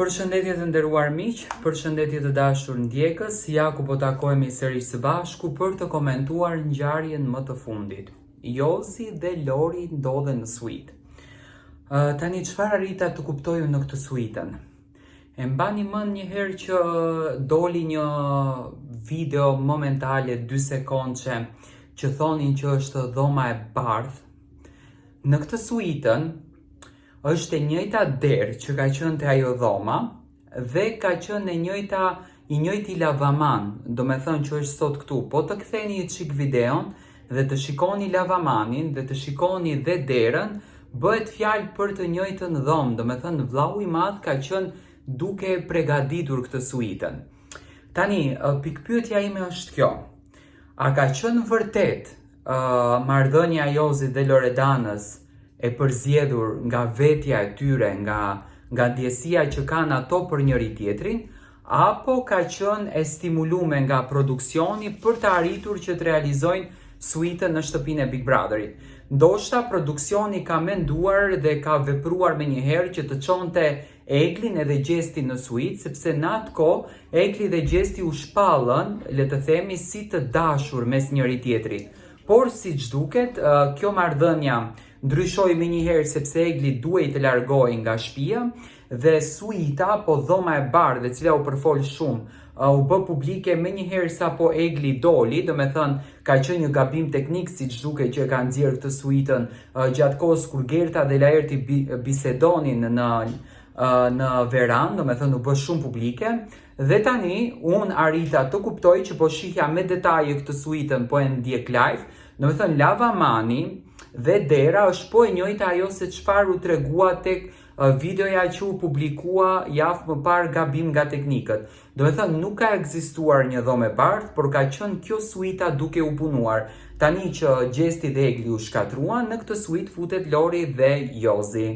Përshëndetje të nderuar miq, përshëndetje të dashur ndjekës, ja ku po takohemi sërish së bashku për të komentuar ngjarjen më të fundit. Jozi dhe Lori ndodhen në suite. Tani çfarë arrita të kuptoj në këtë suitën? E mbani mend një herë që doli një video momentale 2 sekondçe që thonin që është dhoma e bardhë. Në këtë suitën është e njëjta derë që ka qenë te ajo dhoma dhe ka qenë i njëjti lavaman, do me thënë që është sot këtu. Po të ktheni një çik videon dhe të shikoni lavamanin dhe të shikoni dhe derën, bëhet fjalë për të njëjtën dhomë, do me thënë vllau i madh ka qenë duke përgatitur këtë suitën. Tani, pikpyetja ime është kjo. A ka qenë vërtet marrëdhënia e Jozit dhe Loredanës e përzgjedhur nga vetja e tyre, nga ndjesia që kanë ato për njëri tjetrin, apo ka qenë e stimuluar nga produksioni për të arritur që të realizojnë suitën në shtëpinë e Big Brotherit. Ndoshta produksioni ka menduar dhe ka vepruar menjëherë që të çonte Eglin edhe Gjestin në suitë, sepse në atë kohë Egli dhe Gjesti u shpallën, le të themi, si të dashur mes njëri tjetrit. Por siç duket, kjo marrëdhënia ndryshoi menjëherë sepse Egli duhej të largohej nga shtëpia dhe suita apo dhoma e bardhë, e cila u përfol shumë, u bë publike menjëherë sapo Egli doli, do me thënë ka qenë një gabim teknik siç duket që e ka nxjerrë këtë suitën gjatë kohës kur Gerta dhe Laerti bisedonin në verandë, do me thënë u bë shumë publike. Dhe tani unë arrita të kuptoj që po shihja me detaje këtë suitën, po e ndjek live, do me thënë lavamani dhe dera është po e njëjta ajo se çfarë u tregua tek videoja që u publikua javë më parë gabim nga teknikët. Do me thënë nuk ka ekzistuar një dhomë e bardhë, por ka qenë kjo suita duke u punuar. Tani që Gjesti dhe Egli u shkatruan, në këtë suitë futet Lori dhe Jozi.